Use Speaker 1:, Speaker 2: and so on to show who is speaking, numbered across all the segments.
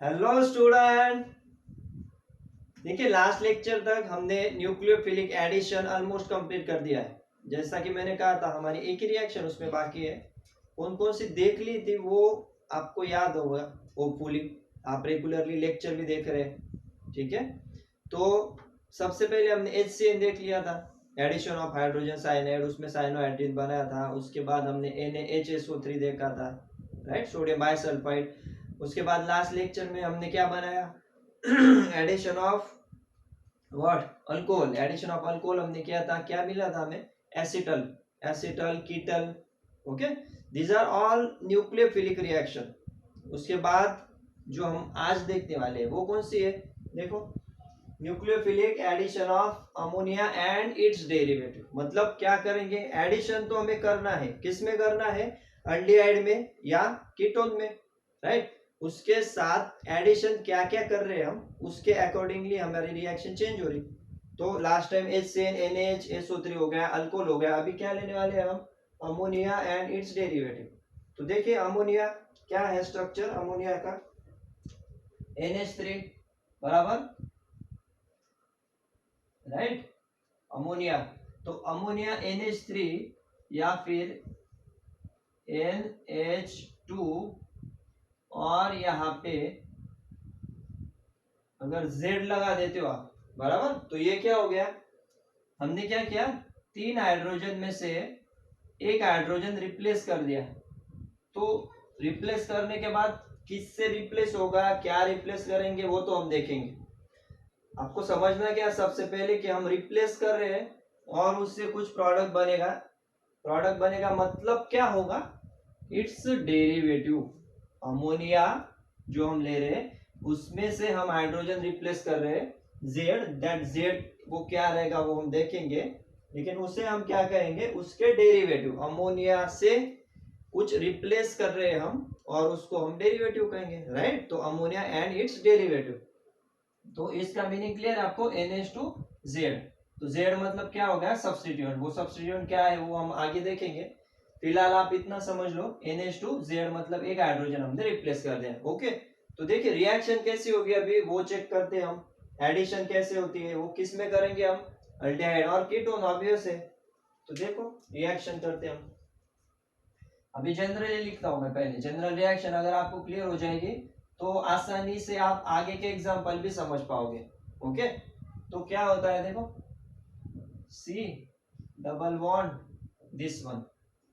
Speaker 1: Hello student. देखिए last lecture तक हमने न्यूक्लियोफिलिक एडिशन ऑलमोस्ट कंप्लीट कर दिया है। जैसा कि मैंने कहा था हमारी एक ही रिएक्शन उसमें बाकी है। कौन कौन सी देख ली थी वो आपको याद होगा होपफुली। आप रेगुलरली लेक्चर भी देख रहे हैं, ठीक है। तो सबसे पहले हमने HCN देख लिया था, एडिशन ऑफ हाइड्रोजन साइनाइड, उसमें साइनोहाइड्रिन बनाया था। उसके बाद हमने NaHSO3 देखा था, राइट, सोडियम बाइसल्फाइड। उसके बाद लास्ट लेक्चर में हमने क्या बनाया addition of what, alcohol. Addition of alcohol हमने किया था, क्या मिला था हमें, acetal, acetal ketal. Okay, these are all nucleophilic reaction. उसके बाद जो हम आज देखने वाले हैं वो कौन सी है, देखो, nucleophilic addition of ammonia and its derivative. मतलब क्या करेंगे, एडिशन तो हमें करना है, किस में करना है, अल्डिहाइड में या कीटोन में, राइट। उसके साथ एडिशन क्या क्या कर रहे हैं हम, उसके अकॉर्डिंगली हमारी रिएक्शन चेंज हो रही। तो लास्ट टाइम HCN NaHSO3 हो गया, अल्कोहल हो गया। अभी क्या लेने वाले हैं हम, अमोनिया एंड इट्स डेरिवेटिव। तो देखिए अमोनिया क्या है, स्ट्रक्चर अमोनिया का, NH3 बराबर, राइट, अमोनिया। तो अमोनिया NH3 या फिर NH2, और यहाँ पे अगर Z लगा देते हो आप, बराबर, तो ये क्या हो गया, हमने क्या किया, 3 हाइड्रोजन में से एक हाइड्रोजन रिप्लेस कर दिया। तो रिप्लेस करने के बाद किससे रिप्लेस होगा, क्या रिप्लेस करेंगे वो तो हम देखेंगे। आपको समझना क्या, सबसे पहले कि हम रिप्लेस कर रहे हैं और उससे कुछ प्रोडक्ट बनेगा। प्रोडक्ट बनेगा मतलब क्या होगा, इट्स डेरिवेटिव। अमोनिया जो हम ले रहे हैं उसमें से हम हाइड्रोजन रिप्लेस कर रहे हैं जेड, दैट जेड वो क्या रहेगा वो हम देखेंगे, लेकिन उसे हम क्या कहेंगे, उसके डेरिवेटिव। अमोनिया से कुछ रिप्लेस कर रहे हैं हम और उसको हम डेरिवेटिव कहेंगे, राइट। तो अमोनिया एंड इट्स डेरिवेटिव। तो इसका मीनिंग क्लियर आपको, NH2Z। तो Z मतलब क्या हो गया, सब्स्टिट्यूएंट। वो सब्स्टिट्यूएंट क्या है वो हम आगे देखेंगे। फिलहाल आप इतना समझ लो, NH2Z मतलब एक हाइड्रोजन हमने रिप्लेस कर दिया। ओके, तो देखिए रिएक्शन कैसी होगी अभी वो चेक करते हैं हम। एडिशन कैसे होती है वो किस में करेंगे हम, अल्डिहाइड और कीटोन, ऑब्वियस है। तो देखो रिएक्शन करते हैं हम। अभी जनरली लिखता हूं मैं, पहले जनरल रिएक्शन अगर आपको क्लियर हो जाएगी तो आसानी से आप आगे के एग्जांपल भी समझ पाओगे। ओके, तो क्या होता है देखो, C double bond this one.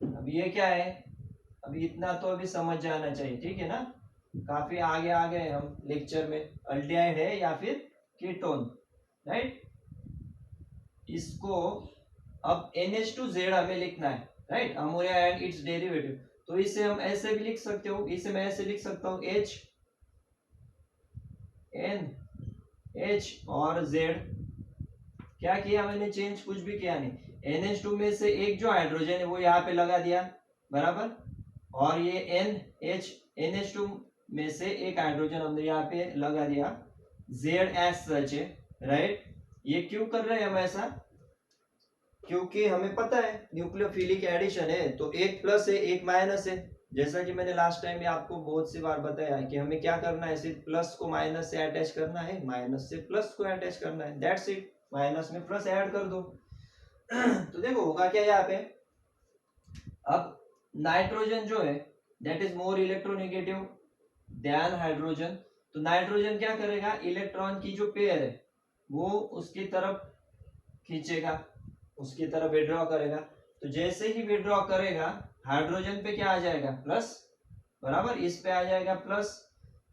Speaker 1: अब ये क्या है, अभी इतना तो अभी समझ जाना चाहिए, ठीक है ना। काफी आगे आ गए हम लेक्चर में। अल्डिहाइड है या फिर कीटोन, राइट। इसको अब NH2Z हमें लिखना है, right, ammonia and its derivative. तो इसे हम ऐसे भी लिख सकते हो, इसे मैं ऐसे लिख सकता हूँ HNH और Z। क्या किया मैंने, चेंज कुछ भी किया नहीं। NH2 में से एक जो हाइड्रोजन है वो यहाँ पे लगा दिया, बराबर, और ये NH2 में से एक हाइड्रोजन हमने यहाँ पे लगा दिया, Z एस सच है, राइट। ये क्यों कर रहे हैं हम ऐसा, क्योंकि हमें पता है न्यूक्लियोफिलिक एडिशन है तो एक प्लस है एक माइनस है। जैसा कि मैंने लास्ट टाइम भी आपको बहुत सी बार बताया है कि हमें क्या करना है, सिर्फ प्लस को माइनस से अटैच करना है, माइनस से प्लस को अटैच करना है, दैट्स इट। माइनस में प्लस ऐड कर दो तो देखो होगा क्या यहाँ पे, अब नाइट्रोजन जो है that is more electronegative than hydrogen. तो नाइट्रोजन क्या करेगा, इलेक्ट्रॉन की जो पेयर है वो उसकी तरफ खींचेगा, उसकी तरफ विड्रॉ करेगा। तो जैसे ही विड्रॉ करेगा हाइड्रोजन पे क्या आ जाएगा, प्लस, बराबर, इस पे आ जाएगा प्लस।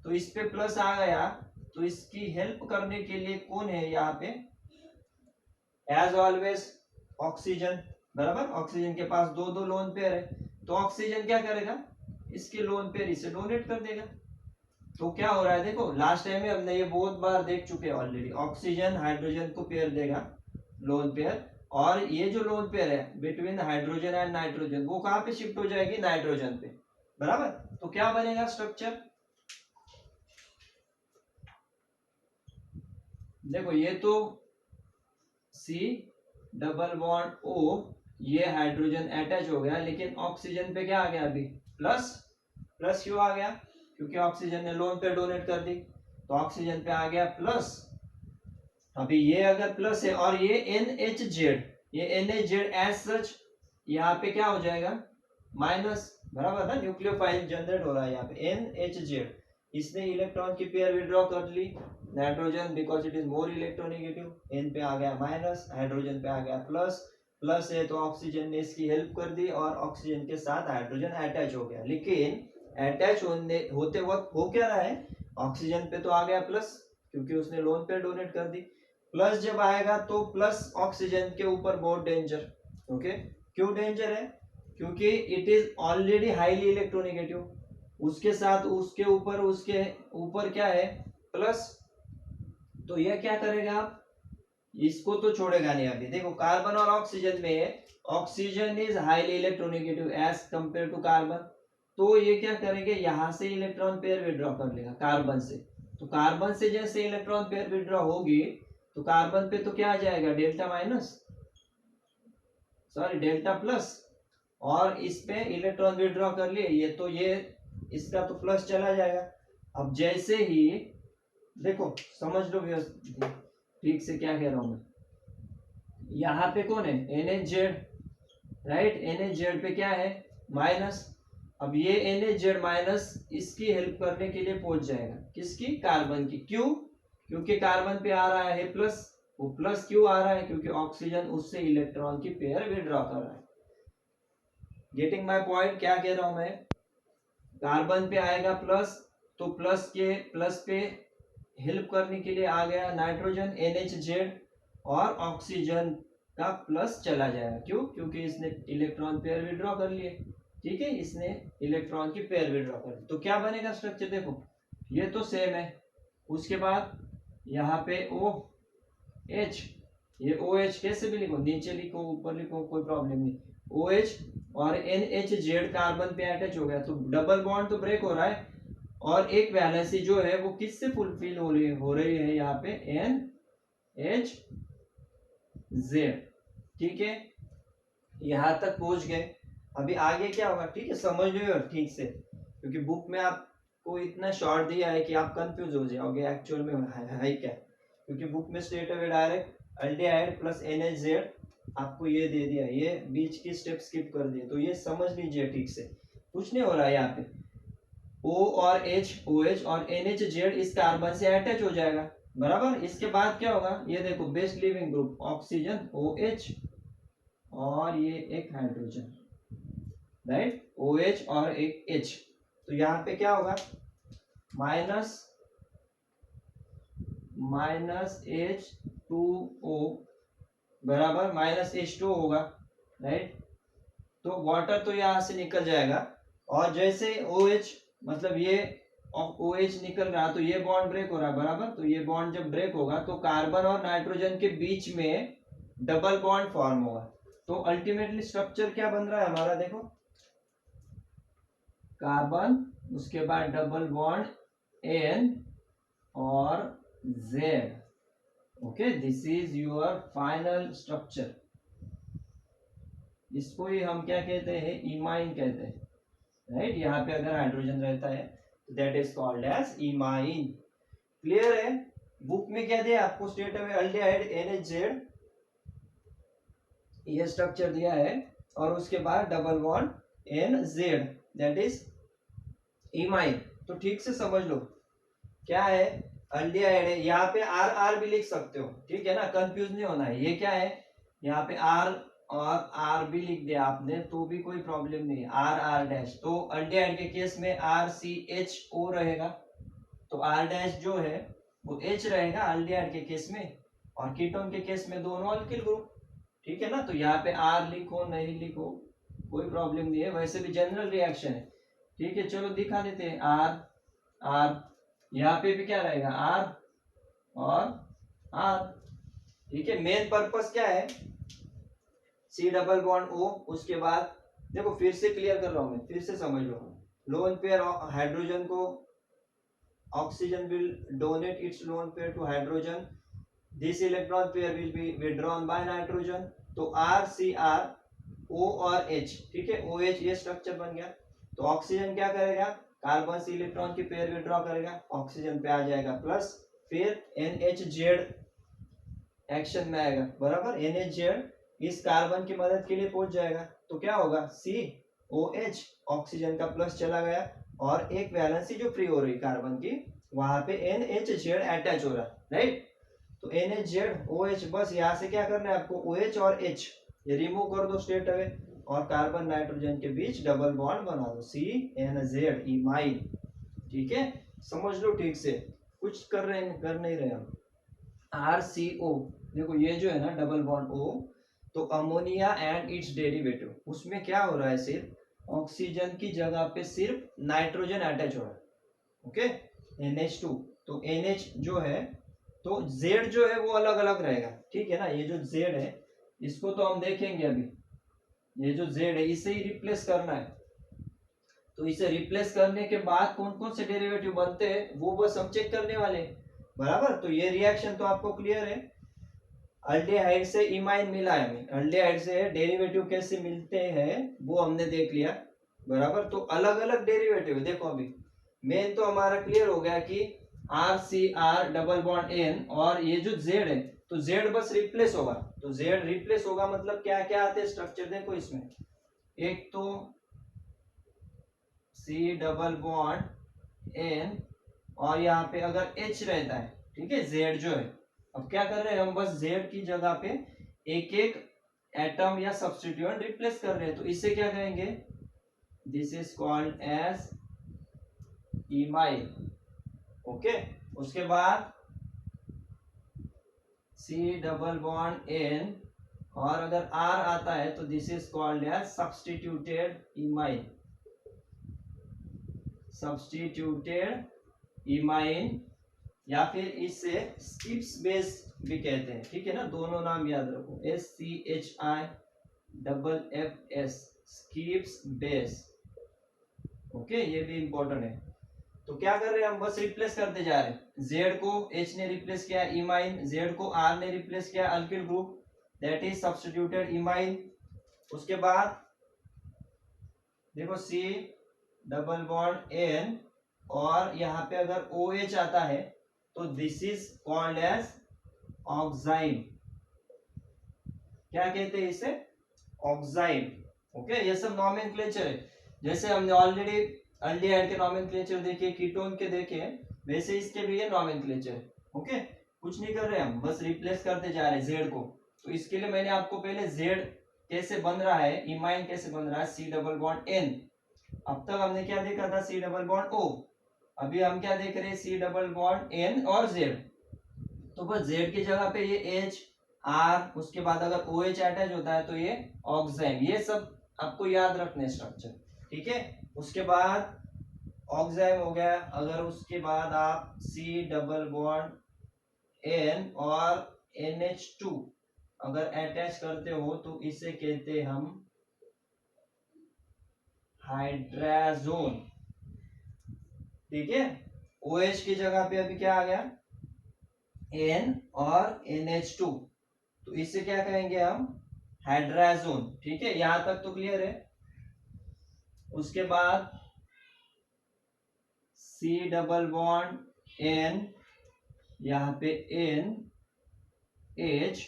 Speaker 1: तो इस पे प्लस आ गया तो इसकी हेल्प करने के लिए कौन है यहाँ पे, एज ऑलवेज ऑक्सीजन, बराबर। ऑक्सीजन के पास दो दो लोन पेयर है तो ऑक्सीजन क्या करेगा, इसके लोन पेयर इसे डोनेट कर देगा। तो क्या हो रहा है देखो, लास्ट टाइम में हमने ये बहुत बार देख चुके हैं ऑलरेडी, ऑक्सीजन हाइड्रोजन को पेयर देगा, लोन पेयर, और ये जो लोन पेयर है बिटवीन हाइड्रोजन एंड नाइट्रोजन वो कहाँ पे शिफ्ट हो जाएगी, नाइट्रोजन पे, बराबर। तो क्या बनेगा स्ट्रक्चर, देखो ये तो C डबल बॉन्ड O, ये हाइड्रोजन अटैच हो गया, लेकिन ऑक्सीजन पे क्या आ गया अभी, प्लस। प्लस क्यों आ गया, क्योंकि ऑक्सीजन ने लोन पेयर डोनेट कर दी, तो ऑक्सीजन पे आ गया प्लस। अभी ये अगर प्लस है और ये NHZ, ये NHZ एज सच यहाँ पे क्या हो जाएगा माइनस, बराबर ना, न्यूक्लियोफाइल जनरेट हो रहा है यहाँ पे NHZ। इसने इलेक्ट्रॉन की पेयर विड्रॉ कर ली, nitrogen because it is more electronegative, N पे आ गया माइनस, हाइड्रोजन पे आ गया प्लस, प्लस है तो ऑक्सीजन ने इसकी हेल्प कर दी और ऑक्सीजन के साथ हाइड्रोजन अटैच हो गया। लेकिन अटैच होते वक्त हो क्या रहा है, ऑक्सीजन पे तो आ गया प्लस क्योंकि उसने लोन पे डोनेट कर दी, प्लस जब आएगा तो प्लस ऑक्सीजन के ऊपर बहुत डेंजर। ओके, क्यों डेंजर है, क्योंकि it is already highly electronegative, उसके साथ उसके ऊपर क्या है प्लस, तो यह क्या करेगा आप, इसको तो छोड़ेगा नहीं। अभी देखो कार्बन और ऑक्सीजन में oxygen is highly electronegative as compare to carbon, तो ये क्या करेंगे यहाँ से इलेक्ट्रॉन पेयर विड्रॉ कर लेगा कार्बन से, तो कार्बन से जैसे इलेक्ट्रॉन पेयर विड्रॉ होगी तो कार्बन पे तो क्या आ जाएगा delta minus, sorry delta plus, और इस पे इलेक्ट्रॉन विड्रॉ कर लिए ये, तो ये इसका तो प्लस चला जाएगा। अब जैसे ही देखो समझ लो ठीक से क्या कह रहा हूं मैं, यहाँ पे कौन है NHZ, राइट, NHZ पे क्या है माइनस, अब ये NHZ माइनस इसकी हेल्प करने के लिए पहुंच जाएगा, किसकी, कार्बन की, क्यों, क्योंकि कार्बन पे आ रहा है प्लस, वो प्लस क्यों आ रहा है, क्योंकि ऑक्सीजन उससे इलेक्ट्रॉन की पेयर विड्रॉ कर रहा है। गेटिंग माय पॉइंट, क्या कह रहा हूं मैं, कार्बन पे आएगा प्लस, तो प्लस पे हेल्प करने के लिए आ गया नाइट्रोजन NHZ, और ऑक्सीजन का प्लस चला जाएगा, क्यों, क्योंकि इसने इलेक्ट्रॉन पेयर विड्रॉ कर लिए, ठीक है, इसने इलेक्ट्रॉन की पेयर विड्रॉ कर ली, तो क्या बनेगा स्ट्रक्चर, देखो ये तो सेम है, उसके बाद यहाँ पे OH, ये OH कैसे भी लिखो, नीचे लिखो ऊपर लिखो कोई प्रॉब्लम नहीं, OH और NHZ कार्बन पे अटैच हो गया, तो डबल बॉन्ड तो ब्रेक हो रहा है, और एक वैलेंसी जो है वो किससे फुलफिल हो रही है यहाँ पे NHZ, ठीक है, यहां तक पहुंच गए। अभी आगे क्या होगा, ठीक है, समझ लो ठीक से, क्योंकि बुक में आपको इतना शॉर्ट दिया है कि आप कंफ्यूज हो जाओगे एक्चुअल में है क्या, क्योंकि बुक में straight away direct aldehyde plus NHZ आपको ये दे दिया, ये बीच की स्टेप स्किप कर दिए, तो ये समझ लीजिए ठीक से, कुछ नहीं हो रहा है यहाँ पे, O और H, OH और NHZ इस कार्बन से अटैच हो जाएगा, बराबर। इसके बाद क्या होगा, ये देखो best leaving group oxygen OH और ये एक हाइड्रोजन, राइट, OH और एक H, तो यहाँ पे क्या होगा माइनस H2O बराबर माइनस H2 होगा, राइट, तो वाटर तो यहाँ से निकल जाएगा, और जैसे OH मतलब ये OH निकल रहा तो ये बॉन्ड ब्रेक हो रहा है, बराबर, तो ये बॉन्ड जब ब्रेक होगा तो कार्बन और नाइट्रोजन के बीच में डबल बॉन्ड फॉर्म होगा, तो अल्टीमेटली स्ट्रक्चर क्या बन रहा है हमारा, देखो कार्बन, उसके बाद डबल बॉन्ड N और Z, okay, this is your final structure, इसको ही हम क्या कहते हैं, इमाइन कहते हैं, राइट, यहाँ पे अगर हाइड्रोजन रहता है तो that is called as imine, clear है। बुक में क्या दिया आपको, स्ट्रेट अवे अल्डिहाइड NHZ ये स्ट्रक्चर दिया है, और उसके बाद double bond NZ that is imine, तो ठीक से समझ लो क्या है, अल्डिहाइड है, यहाँ पे RR भी लिख सकते हो, ठीक है ना, कंफ्यूज नहीं होना है, ये क्या है, यहाँ पे R और R भी लिख दिया आपने तो भी कोई प्रॉब्लम नहीं है, RR डैश, तो अल्डिहाइड के केस में RCHO रहेगा, तो R डैश जो है वो H रहेगा अल्डिहाइड के केस में, और कीटोन के केस में दोनों अल्किल ग्रुप, ठीक है ना, तो यहाँ पे R लिखो नहीं लिखो कोई प्रॉब्लम नहीं है, वैसे भी जनरल रिएक्शन है, ठीक है, चलो दिखा देते हैं, R यहाँ पे भी क्या रहेगा R और R, ठीक है, मेन पर्पस क्या है, C डबल बॉन्ड O, उसके बाद देखो फिर से क्लियर कर रहा हूं मैं, फिर से समझ लो, लोन पेयर हाइड्रोजन को oxygen will donate its lone pair to hydrogen, this electron pair will be withdrawn by nitrogen, तो RCR O और H, ठीक है, OH ये स्ट्रक्चर बन गया, तो ऑक्सीजन क्या करेगा, कार्बन से इलेक्ट्रॉन की पेयर विड्रॉ करेगा, ऑक्सीजन पे आ जाएगा प्लस, फिर NHZ एक्शन में आएगा, बराबर। NHZ इस कार्बन की मदद के लिए पहुंच जाएगा, तो क्या होगा COH, ऑक्सीजन का प्लस चला गया और एक वैलेंसी जो फ्री हो रही कार्बन की, वहां पे NHZ अटैच हो रहा है, राइट। तो NHZ OH, बस यहाँ से क्या करना है आपको, OH और H ये रिमूव कर दो स्ट्रेट अवे और कार्बन नाइट्रोजन के बीच डबल बॉन्ड बना दो, CNZ इमाइन। ठीक है, समझ लो ठीक से, कुछ कर नहीं रहे हम। RCO, देखो ये जो है ना डबल बॉन्ड O, तो अमोनिया एंड इट्स डेरिवेटिव, उसमें क्या हो रहा है, सिर्फ ऑक्सीजन की जगह पे सिर्फ नाइट्रोजन अटैच हो रहा है, ओके। NH2, तो NH जो है, तो Z जो है वो अलग अलग रहेगा, ठीक है ना। ये जो Z है इसको तो हम देखेंगे अभी, ये जो Z है इसे ही रिप्लेस करना है, तो इसे रिप्लेस करने के बाद कौन कौन से डेरिवेटिव बनते हैं वो बस हम चेक करने वाले हैं, बराबर। तो ये रिएक्शन तो आपको क्लियर है, अल्डिहाइड से इमाइन मिला है हमें, अल्डिहाइड से डेरिवेटिव कैसे मिलते हैं वो हमने देख लिया, बराबर। तो अलग अलग डेरिवेटिव देखो, अभी मेन तो हमारा क्लियर हो गया कि RCR डबल बॉन्ड N, और ये जो Z है तो Z बस रिप्लेस होगा, तो Z रिप्लेस होगा मतलब क्या क्या आते हैं स्ट्रक्चर देखो इसमें, एक तो C डबल बॉन्ड N और यहाँ पे अगर H रहता है, ठीक है, Z जो है, अब क्या कर रहे हैं हम, बस Z की जगह पे एक एक एटम या सब्स्टिट्यूएंट रिप्लेस कर रहे हैं, तो इसे क्या कहेंगे, this is called as imine, okay. उसके बाद C डबल बॉन्ड N और अगर R आता है तो this is called as substituted imine, substituted imine, या फिर इससे स्किप्स बेस भी कहते हैं, ठीक है ना, दोनों नाम याद रखो, SCHI स्किप्स बेस, ओके, ये भी इंपॉर्टेंट है। तो क्या कर रहे हैं हम, बस रिप्लेस करते जा रहे हैं, Z को H ने रिप्लेस किया इमाइन, Z को R ने रिप्लेस किया alkyl group, that is substituted imine. उसके बाद देखो C डबल बॉन्ड N और यहाँ पे अगर OH आता है तो this is called as oxide, क्या कहते हैं इसे, ऑक्साइड, ओके। ये सब नॉमेनक्लेचर है, जैसे हमने ऑलरेडी अल्डिहाइड के नॉमेनक्लेचर देखे, कीटोन के देखे, वैसे इसके भी ये नॉमेनक्लेचर है, ओके। कुछ नहीं कर रहे हम, बस रिप्लेस करते जा रहे हैं Z को। तो इसके लिए मैंने आपको पहले Z कैसे बन रहा है, इमाइन कैसे बन रहा है, C डबल बॉन्ड N, अब तक हमने क्या देखा था, C डबल बॉन्ड O, अभी हम क्या देख रहे हैं, C डबल बॉन्ड N और Z, तो बस Z की जगह पे ये H R, उसके बाद अगर OH अटैच होता है तो ये ऑक्साइड, ये सब आपको याद रखने स्ट्रक्चर, ठीक है। उसके बाद ऑक्साइड हो गया, अगर उसके बाद आप C डबल बॉन्ड N और NH2 अगर अटैच करते हो तो इसे कहते हैं हम हाइड्राजोन, ठीक है। OH की जगह पे अभी क्या आ गया, N और NH2, तो इसे क्या कहेंगे हम, हाइड्राजोन, ठीक है, यहां तक तो क्लियर है। उसके बाद C डबल बॉन्ड N, यहाँ पे N H,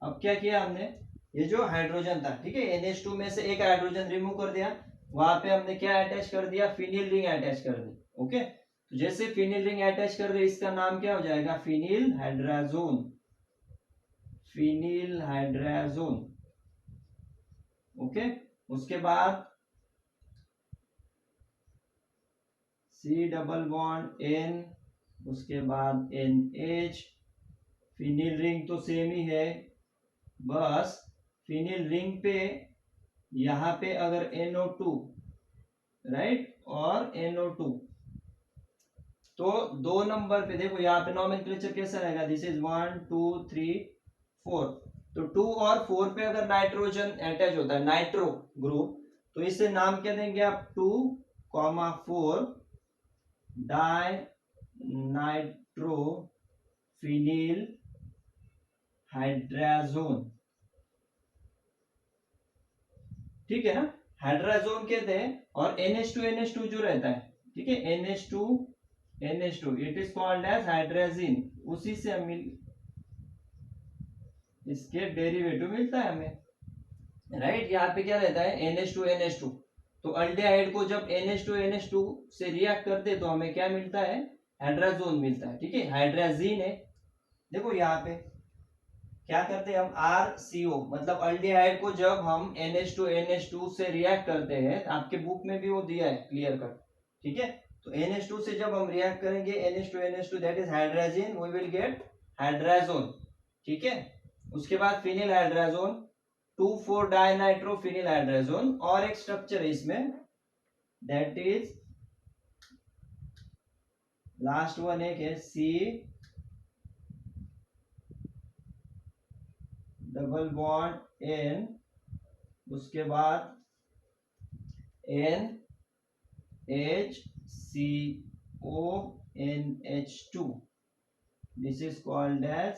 Speaker 1: अब क्या किया हमने, ये जो हाइड्रोजन था, ठीक है, NH2 में से एक हाइड्रोजन रिमूव कर दिया, वहां पे हमने क्या अटैच कर दिया, फिनिल रिंग अटैच कर दी, ओके। तो जैसे फिनिल रिंग अटैच कर रहे, इसका नाम क्या हो जाएगा, phenyl hydrazone, phenyl hydrazone, okay. उसके बाद C डबल बॉन्ड N, उसके बाद NH, फिनिल रिंग तो सेम ही है, बस फिनिल रिंग पे यहाँ पे अगर NO2, राइट, और NO2, तो 2 नंबर पे देखो, यहाँ पे नॉमेनक्लेचर कैसा रहेगा, दिस इज 1 2 3 4, तो 2 और 4 पे अगर नाइट्रोजन अटैच होता है, नाइट्रो ग्रुप, तो इसे नाम क्या देंगे आप, 2,4 डाई नाइट्रो फिनिल हाइड्राजोन, ठीक है ना। हाइड्राजोन कहते हैं, और NH2 जो रहता है, ठीक है, NH2 it is called as hydrazine, उसी से हम इसके डेरिवेटिव मिलता है हमें, राइट। यहाँ पे क्या रहता है NH2 तो अल्डेहाइड को जब NH2 से रिएक्ट करते तो हमें क्या मिलता है, हाइड्राजोन मिलता है, ठीक है, हाइड्राजीन है। देखो यहाँ पे क्या करते हैं हम, RCO मतलब अल्डेहाइड को जब हम NH2 से रिएक्ट करते हैं, आपके बुक में भी वो दिया है क्लियर कट, ठीक है। तो NH2 से जब हम रिएक्ट करेंगे NH2 that is hydrogen, we will get hydrazone, ठीक है। उसके बाद phenyl hydrazone, 2,4 dinitro phenyl hydrazone, और एक स्ट्रक्चर है इसमें दैट इज लास्ट वन एक है C डबल बॉन्ड N, उसके बाद NHCONH2, this is called as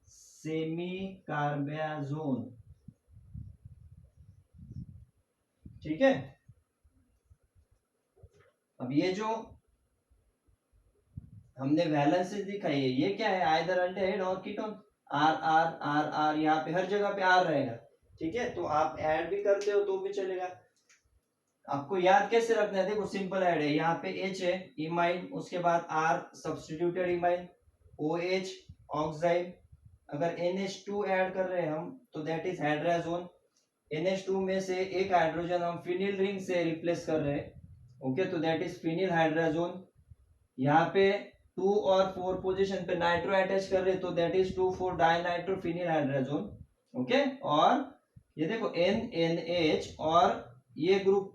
Speaker 1: semicarbazone, ठीक है। अब ये जो हमने वैलेंसेस दिखाई है, ये क्या है, either aldehyde or ketone, R R R R, यहाँ पे हर जगह पे आर रहेगा, ठीक है। तो आप ऐड भी करते हो तो भी चलेगा। आपको याद कैसे रखना है, देखो सिंपल ऐड है, यहाँ पे H है इमाइन, उसके बाद R substituted imine, OH oxide, अगर NH2 ऐड कर रहे हैं हम तो दैट इज हाइड्राजोन, NH2 में से एक हाइड्रोजन हम फिनिल रिंग से रिप्लेस कर रहे हैं, ओके, तो दैट इज फिनिल हाइड्राजोन। यहाँ पे 2 और 4 पोजीशन पे नाइट्रो अटैच कर रहे तो that is 2,4 dinitro phenyl hydrazone, okay. और ये देखो NNH और ये ग्रुप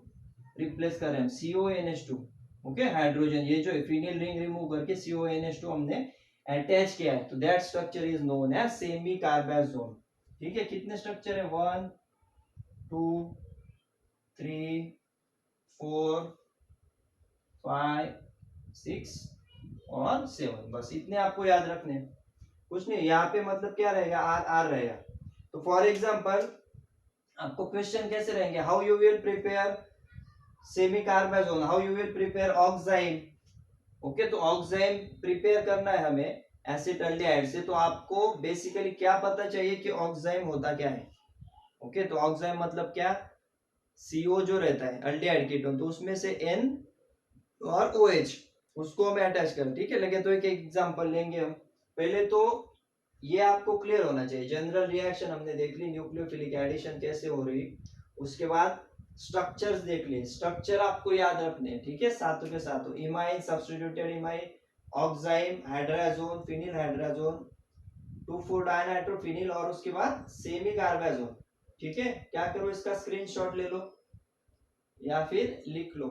Speaker 1: रिप्लेस कर रहे हैं CONH2, ओके, हाइड्रोजन, ये जो फिनिल रिंग रिमूव करके CONH2 हमने अटैच किया है, तो that structure is known as semicarbazone, ठीक है। कितने स्ट्रक्चर है, 1 2 3 4 5 6 और 7, बस इतने आपको याद रखने हैं, कुछ नहीं। यहाँ पे मतलब क्या रहेगा, आर आर रहेगा। तो फॉर एग्जांपल आपको क्वेश्चन कैसे रहेंगे, how you will prepare semicarbazone, how you will prepare oxime, okay. तो ऑक्साइम प्रिपेयर करना है हमें एसिटाल्डिहाइड से, तो आपको बेसिकली क्या पता चाहिए कि ऑक्साइम होता क्या है, ओके। तो ऑक्साइम मतलब क्या, CO जो रहता है अल्डिहाइड कीटोन, तो उसमें से N और OH उसको हमें अटैच कर, ठीक है। लगे तो एक एग्जांपल लेंगे हम, पहले तो ये आपको क्लियर होना चाहिए, जनरल रिएक्शन हमने देख ली, न्यूक्लियोफिलिक एडिशन कैसे हो रही, उसके बाद स्ट्रक्चर्स देख लिए, स्ट्रक्चर आपको याद रखने हैं, ठीक है, सातों के सातों, imine substituted imine, oxime, hydrazone, phenyl hydrazone, 2,4 dinitro phenyl, और उसके बाद सेमी कार्बाजोन, ठीक है। क्या करो, इसका स्क्रीनशॉट ले लो या फिर लिख लो।